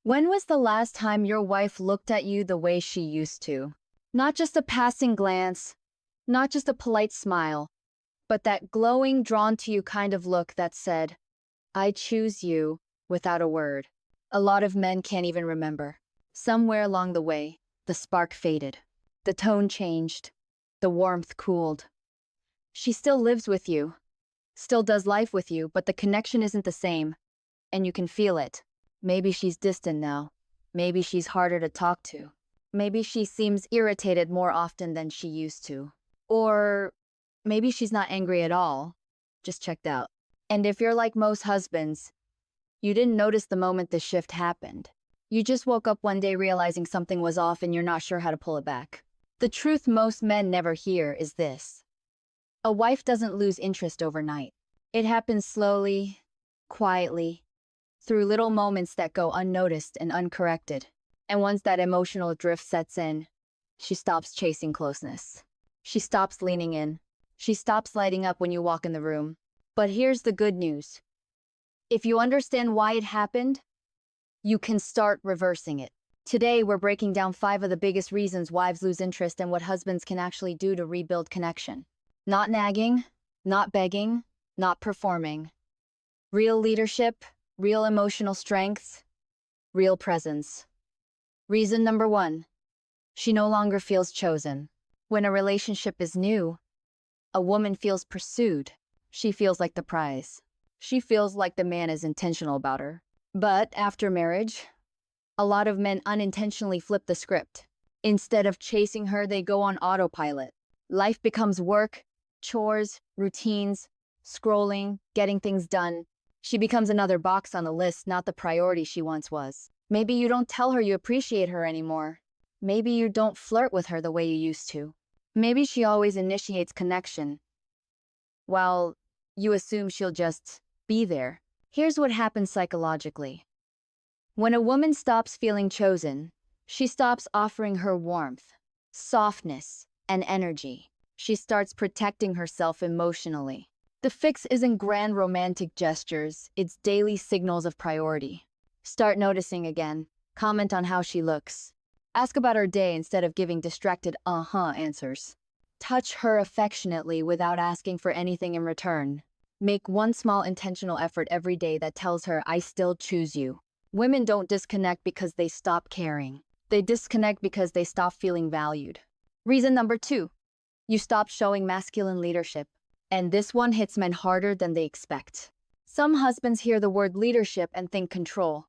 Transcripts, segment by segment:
When was the last time your wife looked at you the way she used to? Not just a passing glance, not just a polite smile, but that glowing, drawn to you kind of look that said, I choose you, without a word. A lot of men can't even remember. Somewhere along the way, the spark faded. The tone changed. The warmth cooled. She still lives with you, still does life with you, but the connection isn't the same, and you can feel it. Maybe she's distant now. Maybe she's harder to talk to. Maybe she seems irritated more often than she used to. Or maybe she's not angry at all, just checked out. And if you're like most husbands, you didn't notice the moment the shift happened. You just woke up one day realizing something was off and you're not sure how to pull it back. The truth most men never hear is this. A wife doesn't lose interest overnight. It happens slowly, quietly, through little moments that go unnoticed and uncorrected. And once that emotional drift sets in, she stops chasing closeness. She stops leaning in. She stops lighting up when you walk in the room. But here's the good news. If you understand why it happened, you can start reversing it. Today, we're breaking down 5 of the biggest reasons wives lose interest and what husbands can actually do to rebuild connection. Not nagging, not begging, not performing. Real leadership, real emotional strength, real presence. Reason number 1. She no longer feels chosen. When a relationship is new, a woman feels pursued. She feels like the prize. She feels like the man is intentional about her. But after marriage, a lot of men unintentionally flip the script. Instead of chasing her, they go on autopilot. Life becomes work, chores, routines, scrolling, getting things done. She becomes another box on the list, not the priority she once was. Maybe you don't tell her you appreciate her anymore. Maybe you don't flirt with her the way you used to. Maybe she always initiates connection, while you assume she'll just be there. Here's what happens psychologically. When a woman stops feeling chosen, she stops offering her warmth, softness, and energy. She starts protecting herself emotionally. The fix isn't grand romantic gestures, it's daily signals of priority. Start noticing again. Comment on how she looks. Ask about her day instead of giving distracted answers. Touch her affectionately without asking for anything in return. Make one small intentional effort every day that tells her, I still choose you. Women don't disconnect because they stop caring. They disconnect because they stop feeling valued. Reason number 2. You stop showing masculine leadership. And this one hits men harder than they expect. Some husbands hear the word leadership and think control.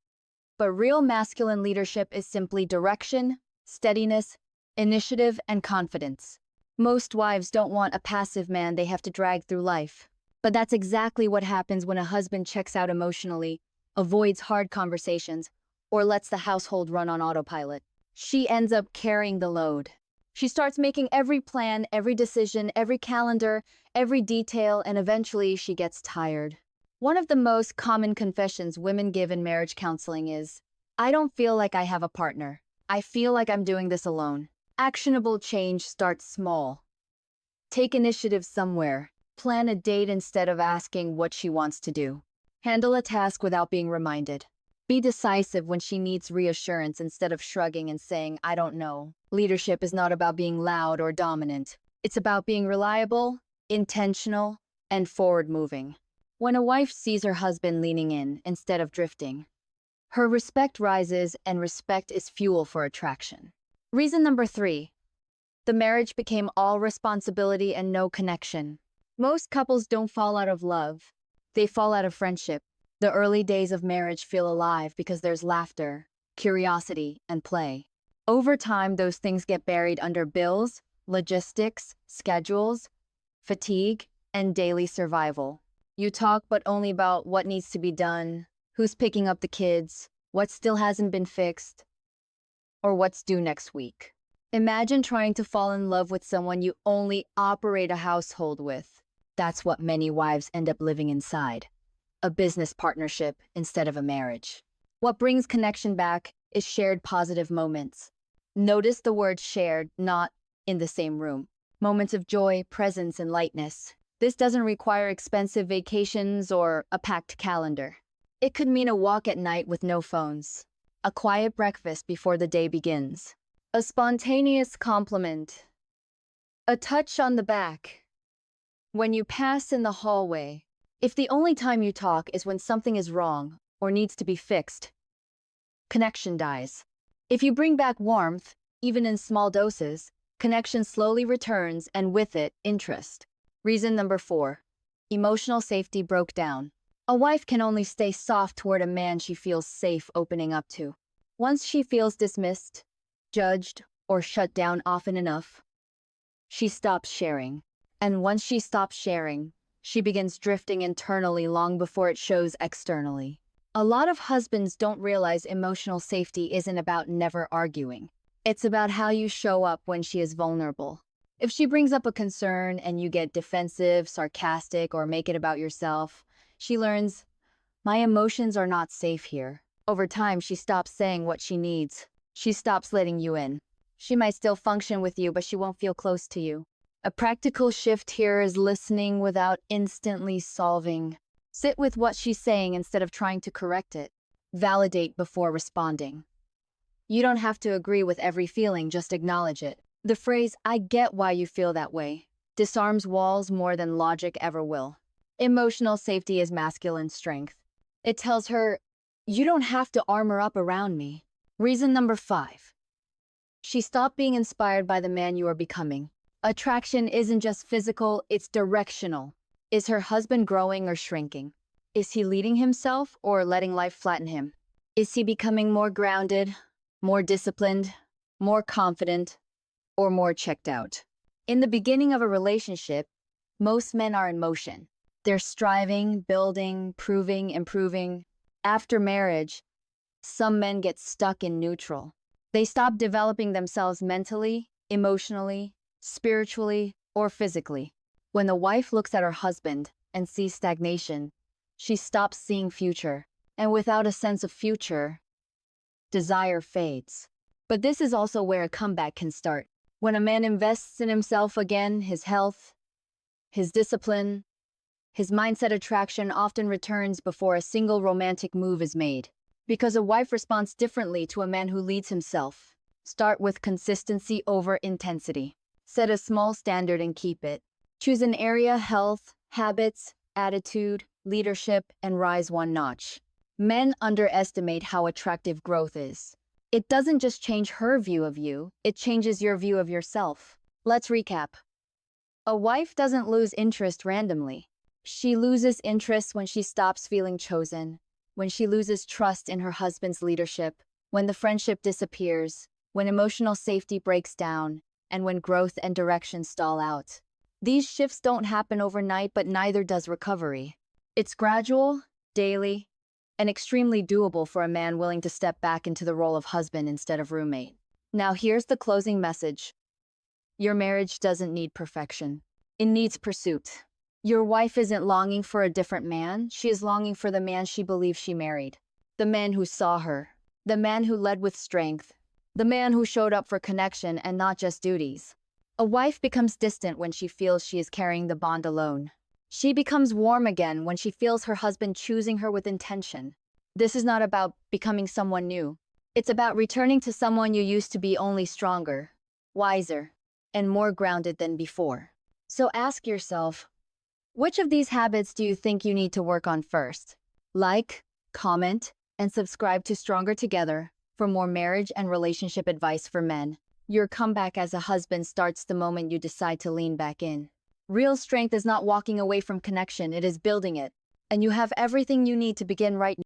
But real masculine leadership is simply direction, steadiness, initiative, and confidence. Most wives don't want a passive man they have to drag through life. But that's exactly what happens when a husband checks out emotionally, avoids hard conversations, or lets the household run on autopilot. She ends up carrying the load. She starts making every plan, every decision, every calendar, every detail, and eventually she gets tired. One of the most common confessions women give in marriage counseling is, I don't feel like I have a partner. I feel like I'm doing this alone. Actionable change starts small. Take initiative somewhere. Plan a date instead of asking what she wants to do. Handle a task without being reminded. Be decisive when she needs reassurance instead of shrugging and saying, I don't know. Leadership is not about being loud or dominant. It's about being reliable, intentional, and forward-moving. When a wife sees her husband leaning in instead of drifting, her respect rises, and respect is fuel for attraction. Reason number 3. The marriage became all responsibility and no connection. Most couples don't fall out of love. They fall out of friendship. The early days of marriage feel alive because there's laughter, curiosity, and play. Over time, those things get buried under bills, logistics, schedules, fatigue, and daily survival. You talk but only about what needs to be done, who's picking up the kids, what still hasn't been fixed, or what's due next week. Imagine trying to fall in love with someone you only operate a household with. That's what many wives end up living inside. A business partnership instead of a marriage. What brings connection back is shared positive moments. Notice the word shared, not in the same room. Moments of joy, presence, and lightness. This doesn't require expensive vacations or a packed calendar. It could mean a walk at night with no phones. A quiet breakfast before the day begins. A spontaneous compliment. A touch on the back. When you pass in the hallway, if the only time you talk is when something is wrong or needs to be fixed, connection dies. If you bring back warmth, even in small doses, connection slowly returns and with it, interest. Reason number 4. Emotional safety broke down. A wife can only stay soft toward a man she feels safe opening up to. Once she feels dismissed, judged, or shut down often enough, she stops sharing. And once she stops sharing, she begins drifting internally long before it shows externally. A lot of husbands don't realize emotional safety isn't about never arguing. It's about how you show up when she is vulnerable. If she brings up a concern and you get defensive, sarcastic, or make it about yourself, she learns, my emotions are not safe here. Over time, she stops saying what she needs. She stops letting you in. She might still function with you, but she won't feel close to you. A practical shift here is listening without instantly solving. Sit with what she's saying instead of trying to correct it. Validate before responding. You don't have to agree with every feeling, just acknowledge it. The phrase, I get why you feel that way, disarms walls more than logic ever will. Emotional safety is masculine strength. It tells her, you don't have to armor up around me. Reason number 5. She stopped being inspired by the man you are becoming. Attraction isn't just physical, it's directional. Is her husband growing or shrinking? Is he leading himself or letting life flatten him? Is he becoming more grounded, more disciplined, more confident, or more checked out? In the beginning of a relationship, most men are in motion. They're striving, building, proving, improving. After marriage, some men get stuck in neutral. They stop developing themselves mentally, emotionally, spiritually, or physically. When the wife looks at her husband and sees stagnation, she stops seeing future. And without a sense of future, desire fades. But this is also where a comeback can start. When a man invests in himself again, his health, his discipline, his mindset, attraction often returns before a single romantic move is made. Because a wife responds differently to a man who leads himself. Start with consistency over intensity. Set a small standard and keep it. Choose an area, health, habits, attitude, leadership, and rise one notch. Men underestimate how attractive growth is. It doesn't just change her view of you, it changes your view of yourself. Let's recap. A wife doesn't lose interest randomly. She loses interest when she stops feeling chosen, when she loses trust in her husband's leadership, when the friendship disappears, when emotional safety breaks down, and when growth and direction stall out. These shifts don't happen overnight, but neither does recovery. It's gradual, daily, and extremely doable for a man willing to step back into the role of husband instead of roommate. Now here's the closing message. Your marriage doesn't need perfection. It needs pursuit. Your wife isn't longing for a different man, she is longing for the man she believes she married. The man who saw her. The man who led with strength. The man who showed up for connection and not just duties. A wife becomes distant when she feels she is carrying the bond alone. She becomes warm again when she feels her husband choosing her with intention. This is not about becoming someone new. It's about returning to someone you used to be, only stronger, wiser, and more grounded than before. So ask yourself, which of these habits do you think you need to work on first? Like, comment, and subscribe to Stronger Together for more marriage and relationship advice for men. Your comeback as a husband starts the moment you decide to lean back in. Real strength is not walking away from connection, it is building it. And you have everything you need to begin right now.